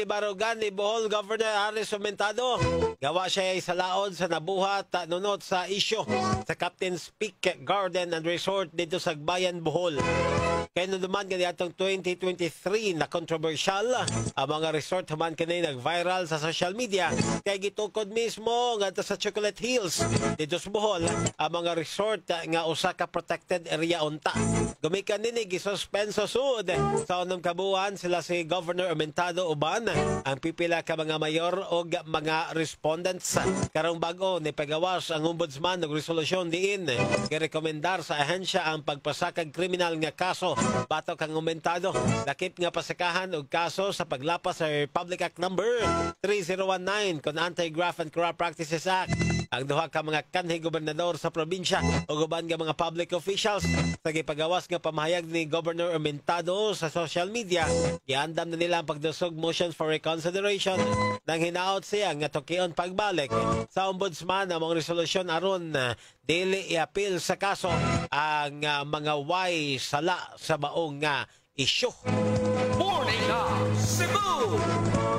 Tibarugan ni Bohol Governor Aris Aumentado. Gawa siya sa laod sa nabuhat nunot sa isyo sa Captain's Peak Garden and Resort dito sa Bayan, Bohol. Kaya naman kanya itong 2023 na controversial ang mga resort naman kanya nag-viral sa social media. Kaya gitukod mismo nga sa Chocolate Hills dito sa Bohol ang mga resort nga usa ka protected area unta. Gumikan nini gisuspenso sud sa unang kabuan sila si Governor Aumentado uban ang pipila ka mga mayor o mga respondents. Karong bago ni pagawas ang ombudsman ng resolusyon diin girekomendar sa ahensya ang pagpasakag kriminal nga kaso batok ang Aumentado. Lakip nga pasakahan og kaso sa paglapas sa Republic Act number 3019 kon Anti-Graft and Corrupt Practices Act. Ang duha ka mga kanhi gobernador sa probinsya o uban nga mga public officials sa gipagawas nga pamahayag ni Governor Aumentado sa social media. Giandam na nila ang pagdusog motions for reconsideration nang hinaot siya nga tukion pagbalik sa ombudsman ang mga resolusyon aron dili i-appeal sa kaso ang mga way sala sa maong isyu. Morning Cebu!